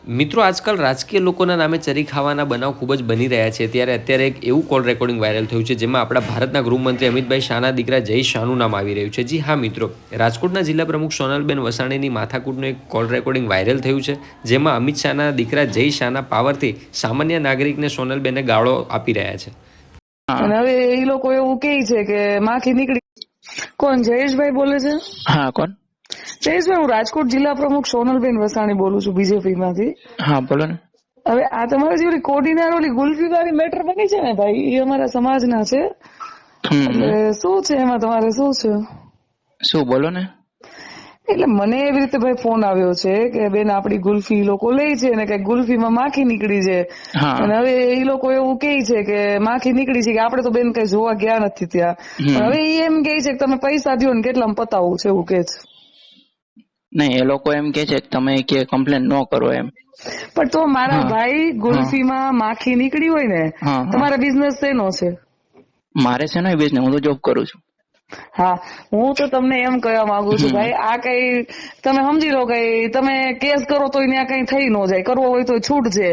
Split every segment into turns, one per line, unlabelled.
મિત્રો આજકાલ રાજકીય લોકોના નામે ચરી ખાવાના બનાવ ખૂબ જ બની રહ્યા છે ત્યારે અત્યારે એક એવું કોલ રેકોર્ડિંગ વાયરલ થયું છે જેમાં આપણા ભારતના ગૃહમંત્રી અમિતભાઈ શાહના દીકરા જય શાહનું નામ આવી રહ્યું છે. જી હા મિત્રો, રાજકોટના જિલ્લા પ્રમુખ સોનલબેન વસાણીની માથાકૂટનું એક કોલ રેકોર્ડિંગ વાયરલ થયું છે જેમાં અમિત શાહના દીકરા જય શાહના પાવરથી સામાન્ય નાગરિકને સોનલબેને ગાળો આપી રહ્યા છે.
અને હવે એ લોકો એવું કહે છે કે માખી નીકળી. કોણ? જયેશભાઈ બોલે છે?
હા, કોણ?
જયેશભાઈ, હું રાજકોટ જિલ્લા પ્રમુખ સોનલબેન વસાણી બોલું છું, બીજેપી માંથી.
હા, બોલો ને.
હવે આ તમારા જે ઓલી કોડીનાર ઓલી ગુલ્ફી વાળી મેટર બની છે ને ભાઈ, એ અમારા સમાજના છે. એટલે શું છે એમાં, તમારે શું છે?
શું બોલો ને.
એટલે મને એવી રીતે ભાઈ ફોન આવ્યો છે કે બેન આપડી ગુલ્ફી લોકો લે છે ને કે ગુલ્ફીમાં માખી નીકળી છે. અને હવે એ લોકો એવું કહે છે કે માખી નીકળી છે કે આપડે તો બેન કઈ જોવા ગયા નથી ત્યાં. પણ હવે એ એમ કહે છે કે તમે પૈસા દો ને કેટલામાં પતાવવું છે એવું કે છે.
નહીં, એ લોકો એમ કે છે કે તમે કે કમ્પ્લેન ન કરો એમ.
પણ તો મારા ભાઈ ગુલ્ફીમાં માખી નીકળી હોય ને, તમારા બિઝનેસ શેનો છે?
મારે છે ને બિઝનેસ, હું તો જોબ કરું છું.
હા, હું તો તમને એમ કહેવા માંગુ છું ભાઈ, આ કઈ તમે સમજી લો કે તમે કેસ કરો તો ત્યાં કઈ થઈ ન જાય, કરવો હોય તો છૂટ છે.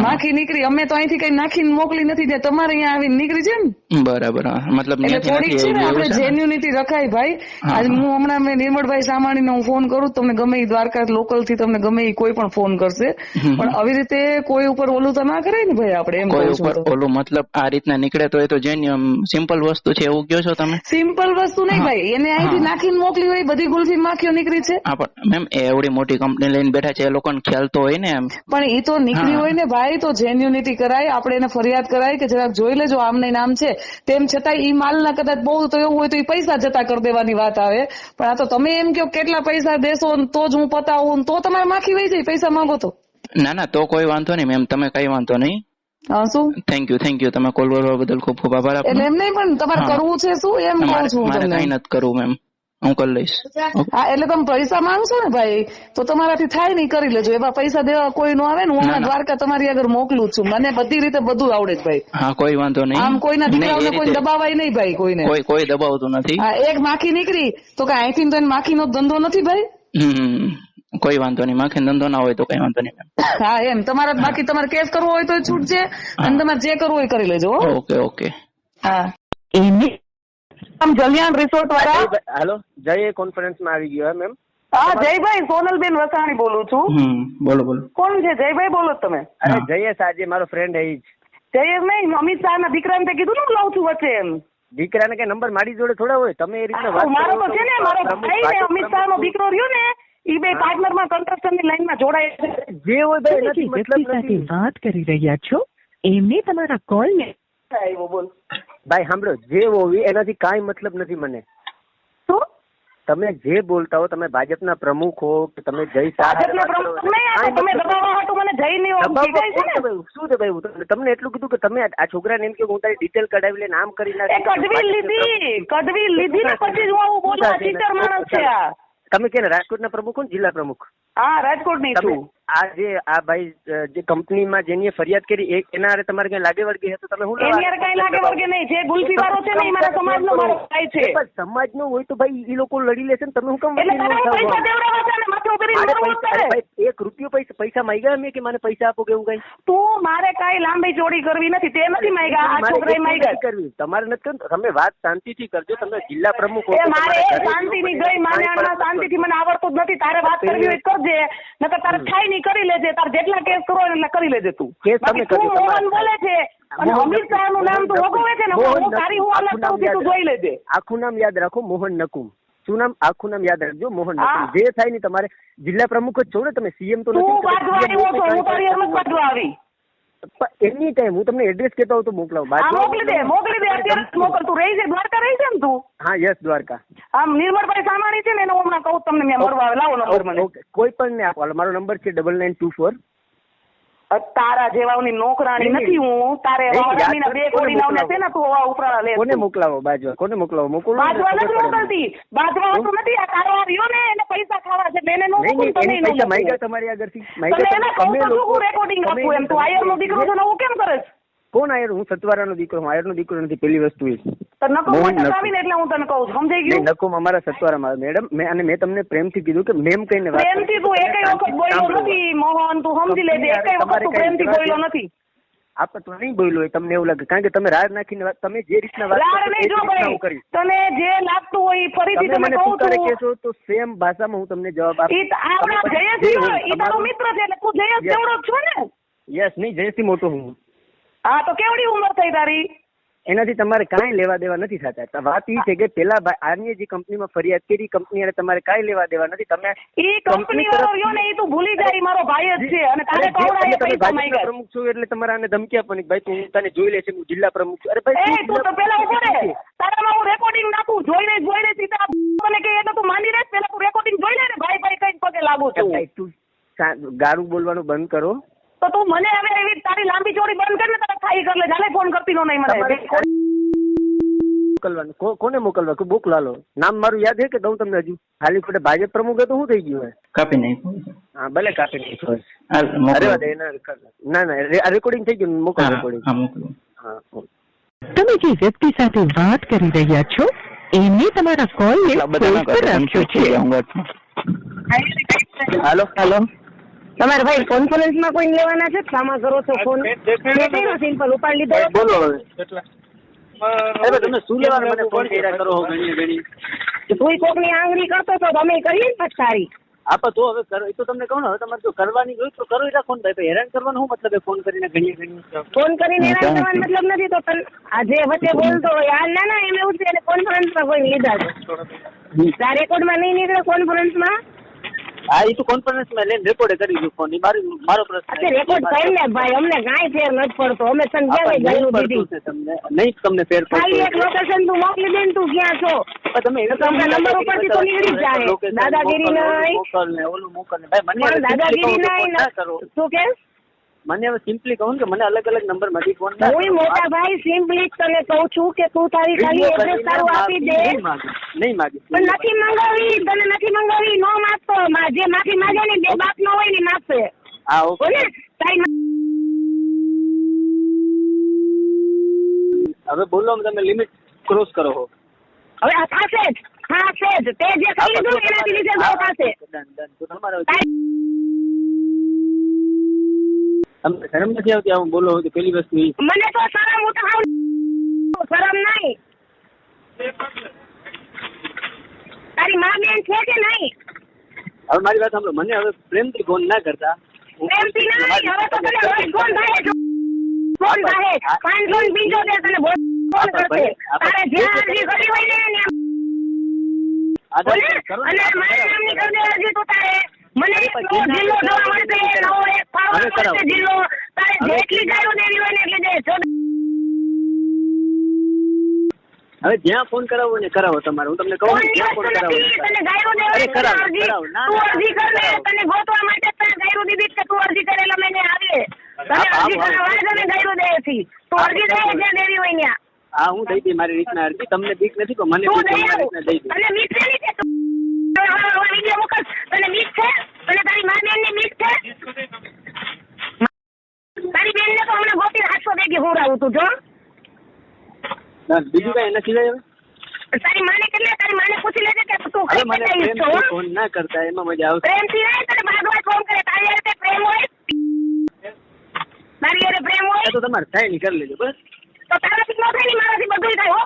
માખી નીકળી, અમે તો અહીંથી કઈ નાખીને મોકલી નથી દે, તમારે અહીંયા આવીને નીકળી છે ને.
બરાબર. મતલબ
એટલે થોડીક છે ને આપણે જેન્યુનિટી રખાય ભાઈ. આજે હું હમણાં મેં નિર્મળભાઈ સામાણીને હું ફોન કરું, તમને ગમે એ દ્વારકા લોકલ થી તમને ગમે એ કોઈ પણ ફોન કરશે, પણ આવી રીતે કોઈ ઉપર ઓલું તો ના કરાય ને ભાઈ. આપણે એમ
કોઈ ઉપર ઓલું મતલબ આ રીતના નીકળે તો એ તો જેન્યુઅમ સિમ્પલ વસ્તુ છે એવું કહો છો તમે?
સિમ્પલ વસ્તુ નહીં ભાઈ, એને અહીંથી નાખીને મોકલી હોય, બધી ગુલ્ફી માખીઓ નીકળી છે.
હા, પણ મેમ એવડી મોટી કંપની લઈને બેઠા છે, એ લોકોને ખ્યાલ તો હોય ને એમ.
પણ એ તો નીકળી હોય ને ભાઈ, તો જેન્યુનિટી કરાય, આપણે એને ફરિયાદ કરાય કે જરાક જોઈ લેજો આમને નામ છે. તેમ છતાં ઈ માલના કદાચ બહુ તો એવું હોય તો એ પૈસા જતા કરી દેવાની વાત આવે. પણ આ તો તમે એમ કહો કેટલા પૈસા દેશો તો જ હું પતાવું, તો તમારે માખી વહી જાય પૈસા માંગો તો.
ના ના, તો કોઈ વાંધો નહીં મેમ, તમે કઈ વાંધો નહીં.
હા, શું?
Thank you. તમે કોલ કરવા બદલ ખૂબ ખૂબ આભાર આપનો.
એટલે એમ નહીં, પણ તમારે કરવું છે શું એમ કહું છું
મારે
તમને.
કઈ નથી કરવું મેમ, હું કરી લઈશ.
હા, એટલે તમે પૈસા માંગશો ને ભાઈ, તો તમારાથી થાય નહીં, કરી લેજો. એવા પૈસા દેવા કોઈ નો આવે ને, હું હમણાં દ્વારકા તમારી આગળ મોકલું છું, મને બધી રીતે બધું આવડે છે ભાઈ.
હા, કોઈ વાંધો નહીં.
આમ કોઈના દીકરાઓને કોઈ દબાવાય નહીં ભાઈ, કોઈને
કોઈ દબાવતું નથી.
હા, એક માખી નીકળી તો કે અહીંથી તો માખીનો ધંધો નથી ભાઈ.
કોઈ વાંધો નહીં, માખી ધંધો ના હોય તો કઈ વાંધો નહીં.
હા, એમ તમારે બાકી તમારે કેસ કરવો હોય તો છૂટ છે, અને તમારે જે કરવું હોય કરી લેજો.
ઓકે.
હા, આમ જલિયાણ રિસોર્ટ વાળા.
હેલો, જય કોન્ફરન્સમાં આવી ગયો મેમ.
હા, જયભાઈ, સોનલબેન વસાણી બોલું છું.
બોલો.
કોણ છે? જયભાઈ બોલો તમે?
અરે જયેશ, આજે મારો ફ્રેન્ડ એ જ.
જયેશ નહીં, અમિત શાહના દીકરાને તે કીધું ને હું લાવું છું વચ્ચે એમ.
દીકરાને કઈ નંબર મારી જોડે થોડા હોય, તમે એ રીતે વાત
મારો તો છે ને, મારો ભાઈ ને અમિત શાહનો દીકરો રહ્યો ને, ઈ બે પાર્ટનરમાં કન્સ્ટ્રક્શનની લાઈનમાં જોડાય.
જે હોય ભાઈ, એનાથી મતલબ નથી.
વાત કરી રહ્યા છો એમને તમારા કોલને
આવ્યો. બોલ
ભાઈ, સાંભળો, જે હોય એનાથી કાંઈ મતલબ નથી મને.
શું
તમે જે બોલતા હો, તમે ભાજપના પ્રમુખ હો કે તમે જય શાહ,
ભાજપના પ્રમુખ નહીં, તમે દબાવવા હાટુ મને જઈ નહીં
શું છે ભાઈ? તમને એટલું કીધું કે તમે આ છોકરાને એમ કે હું તારી ડિટેલ કઢાવી લઈને આમ કરી નાખ.
કડવી લીધી ને પછી જ હું આવું બોલવા ટીચર માણસ છે.
તમે કે રાજકોટના પ્રમુખ હો, જિલ્લા પ્રમુખ?
હા, રાજકોટની છું.
આ ભાઈ જે કંપનીમાં જેની ફરિયાદ કરી એના હારે તમારે કઈ લાગે વળગે છે તો તમે શું
એની હારે કઈ લાગે વળગે નહીં. જે ગુલ્ફી વાળો છે ને એ મારા સમાજનો મારો ભાઈ છે.
સમાજનો હોય તો ભાઈ એ લોકો લડી લેશે ને, તમે શું કામ?
એટલે પૈસા દેવડાવવા છે ને, માથું કરીને
એક રૂપિયો પૈસા માંગ્યા મેં કે મને પૈસા આપો કે એવું કઈ?
તું મારે કઈ લાંબી ચોડી કરવી નથી, તે નથી માંગ્યા, આ છોકરાએ માંગ્યા.
કરવી તમારે નથી કરવું. તમે વાત શાંતિથી કરજો. તમે જિલ્લા પ્રમુખ
હો, મારે શાંતિની ગઈ માને શાંતિથી મને આવડતું જ નથી. તારે વાત કરવી હોય કરજે, નકર તારે થાય નહીં કરી લેજે. તારે જેટલા કેસ કરો એટલા કરી લેજે તું. તું મોહન બોલે છે અને અમિત શાહ નું નામ તું વગોવે છે ને, હું તારી હું અલગ કરું છું, તું જોઈ લેજે.
આખું નામ યાદ રાખો, મોહન નકુમ. શું નામ? આખું નામ યાદ રાખજો, મોહન નકુમ. જે થાય ને તમારે જિલ્લા પ્રમુખ જ છો ને તમે, સીએમ તો
નથી. તું બાજવા આવ્યો છો, હું તારી એમ જ બાજવા આવી.
એની ટાઈમ હું તમને એડ્રેસ કહેતા હોઉં તો મોકલાવું.
મોકલી દે અત્યારે મોકલ. તું રહી છે દ્વારકા, રહી છે ને તું?
હા, યસ, દ્વારકા.
આમ નિર્મળભાઈ સામાણી છે ને, એને હમણાં કહું તમને, મેં મળવા આવે. લાવો નંબર મને.
કોઈ પણ ને આપો. મારો નંબર છે 9924.
તારા જેવાની નોકરાણી નથી હું. તારે વાવડાની બે કોડી નાવને છે ને, તું ઉપરાળા લે.
કોને મોકલાવો? બાજવા. કોને મોકલાવો? મોકલો.
બાજવા નથી મોકલતી, બાજવા હોતું નથી. આ તારો રહ્યો ને, એને પૈસા ખાવા છે, એને નો મોકલું. તમે
પૈસા માંગ્યા તમારી આગળથી?
અમે લોકો રેકોર્ડિંગ આપું એમ. તું આયર નો દીકરો છે ને, હું કેમ કરે?
કોણ આયર? હું સતવારા નો દીકરો હું. આયર નો દીકરો નથી. પેલી વસ્તુ એ
તો નકમ
મોહન
મોટક
નકુમ.
આવીને એટલે હું તને કહું છું, સમજાઈ
નહીં,
ગયું?
નકુમ અમારા સત્વારામાં આવે મેડમ. મેં તમને પ્રેમથી કીધું કે મેમ કહીને વાત કરો.
પ્રેમથી તું એકય વખત બોલ્યો નથી મોહન, તું સમજી લેજે, એકય વખત તું પ્રેમથી બોલ્યો નથી.
આપણે તો નહીં બોલ્યો હોય, તમને એવું લાગે, કારણ કે તમે રાડ નાખીને તમે જે રીતના વાત
રાડ
કરો છો, એ
નહીં, જો
રીતના હું
ભાઈ
કરીશ.
તને જે લાગતું હોય ઈ ફરીથી
તમે
તને
મને
કહું
તુકારે
છું.
કહેશો તો સેમ ભાષામાં હું તમને જવાબ આપીશ.
આપણા
તમે પછી
જયેશ
જે હોય
ઈ તારો
તમારું-
મિત્ર છે એટલે તું જયેશ
Yes.
જેવડો જ છો ને?
યસ, નહીં, જયથી મોટો હું.
હા તો કેવડી ઉંમર થઈ તારી?
એનાથી તમારે કાંઈ લેવા દેવા નથી થતા. વાત એ છે કે પેલા આની જે કંપનીમાં ફરિયાદ કરી, કંપની તમારે કાંઈ લેવા દેવા નથી. તમે
ઈ કંપની વાળો રહ્યો ને ઈ તું ભૂલી જાય, ઈ મારો ભાઈ જ છે અને તારે કવડાય
તમે
પૈસા
ભાજપના
માંગ્યા.
પ્રમુખ છો એટલે તમારે આને ધમકી આપવાની કે ભાઈ તું તને જોઈ લે છે, હું જિલ્લા પ્રમુખ છું. અરે
એ
ભાઈ
તું તો પેલા ઉભો રે, તારામાં હું રેકોર્ડિંગ નાખું, જોઈને સીધા મને કે એટલે તું માની રે, પેલા તું રેકોર્ડિંગ જોઈ લે ને, ભાઈ કઈ પગે લાગુ છું.
તું ગાળું બોલવાનું બંધ કરો.
તો તું મને હવે એવી તારી લાંબી ચોડી બંધ કર ને, તારા ખાઈ કર લે, જાલે ફોન કરતી નો નહીં મને.
મોકલવાનું કોને મોકલવા કે બુક લાલો? નામ મારું યાદ છે કે દઉં તમને હજુ? ખાલી ખોટે ભાજપ પ્રમુખ તો શું થઈ ગયું હોય?
કાપી નાખ્યું.
હા ભલે કાપી નાખો.
હાલ, મોકલો.
અરે વાત ના રેકોર્ડિંગ થઈ ગયું, મોકલ
હા,
રેકોર્ડિંગ.
હા, મોકલો.
હા.
તમે જે વ્યક્તિ સાથે વાત કરી રહ્યા છો એમને તમારા કોલને હોલ્ડ પર રાખ્યો છે.
હાલો હાલો.
તમારે ભાઈ કોન્ફરન્સમાં કોઈ લેવાના છે? સામા કરો છો ફોન? સિમ્પલ ઉપાડ લીધો.
બોલો હવે. અરે તમે શું લેવાનું મને ફોન કર્યા કરો ઘણી?
તું કોકની આંગળી કરતો તો અમે કરીએ ને પછી તારી.
આપા તો હવે કરો, એ તો તમને કહું ને, હવે તમારે જો કરવાની હોય તો કરો. રાખો ને ભાઈ, હેરાન કરવાનો શું મતલબ? ફોન કરીને ઘણી
ફોન કરીને હેરાન કરવાનો મતલબ નથી. તો તને આજે વચ્ચે બોલતો હોય ના એમ એવું છે, કોન્ફરન્સમાં કોઈ લીધા છે. આ રેકોર્ડમાં નહીં નીકળે કોન્ફરન્સમાં.
હા, એ તો કોન્ફરન્સમાં લઈને રેકોર્ડ કરી દઉં ફોન. મારો પ્રશ્ન
અચ્છા રેકોર્ડ કરી લે ભાઈ, અમને કાંઈ ફેર નથી પડતો. અમે તને ક્યાં ગાયું દીધી?
તમને ફેર
ખાલી એક લોકેશન તું મોકલી દે ને તું ક્યાં છો.
તમે
નંબર ઉપરથી તો નીકળી જ જાય. દાદાગીરી નહીં,
મોકલ ને ઓલું મોકલ ને ભાઈ. મને
પણ દાદાગીરી નહીં. શું કે
મને હવે સિમ્પલી કહું કે મને અલગ અલગ નંબર માંથી ફોન
હું મોટા ભાઈ સિમ્પલી તને કહું છું કે તું તારી ખાલી એડ્રેસ તારું આપી દે.
નહીં માગી.
પણ નથી મંગાવી, તને નથી મંગાવી, નો માગતો. જે માફી માંગે ને બે બાપ નો હોય ને માગશે.
હા ઓકે.
બોલે તારી
હવે બોલો, તમે લિમિટ ક્રોસ કરો છો.
હવે આ થશે જ, થશે જ. તે જે કરી લીધું ને એનાથી લીધે જો થશે.
તો તમારે તમને શરમ નથી આવતી આવું બોલો? તો પેલી વસ્તુ ઈ
મને તો શરમ ઉઠાવ, શરમ નહીં. તારી મા બેન છે કે નહીં?
હવે મારી વાત સાંભળો, મને હવે પ્રેમથી ફોન ના કરતા.
પ્રેમથી નહીં, હવે તો તને રોજ ફોન થાય, ફોન થાય 575 તને ફોન કરશે. તારે જ્યાં અરજી કરી હોય ને ત્યાં બોલે. અને મારા નામની કરી દે અરજી તો તારે. મને એક નવો જિલ્લો જોવા મળશે, નવો એક પાવર મળશે જિલ્લો. તારે જેટલી ગાયો દેવી હોય ને એટલી દે.
હવે જ્યાં ફોન કરાવો ને કરાવો તમારે. હું તમને કહું
કોઈ
છું, જ્યાં
વસ્તુ
ફોન કરાવો
નથી, તને ગાયો દેવી
અરે
હોય
કરાવો,
તો અરજી
કરાવો. ના,
તું
ના,
અરજી કર ને.
કરાવો.
તને ગોતવા માટે તને ગાયરું દીધી કે તું અરજી કરેલા મેં આવીએ. તને અરજી કરવા તને ગાયરું દે છે. તું અરજી દે જ્યાં દેવી હોય ત્યાં.
હા, હું દઈ દઈ મારી રીતના અરજી. તમને બીક નથી તો મને
તું
બીક છે,
દઈ
મારી
આવ.
રીતના દઈ દઈ.
તને બીક છે ને કે વિડીયો મોકલ. તને બીક છે? તને તારી મા બેન ની બીક છે? તારી બેન ને તો હમણાં ગોતી 800 ભેગી હુરાવું તું જો.
ના, બીજું કઈ એના સિવાય હવે
તારી માને કેટલે, તારી માને પૂછી લેજે કે તું
હવે
કઈ
મને
કઈ છો.
પ્રેમથી ફોન ના કરતા, એમાં મજા આવશે.
પ્રેમથી નહીં, તને ભાગવા ફોન કરે. તારી હારે પ્રેમ હોય, તારી હારે પ્રેમ હોય
તો તમારે થાય નહીં કરી લેજો બસ.
તો તારાથી ન થાય ને મારાથી બધું થાય. હો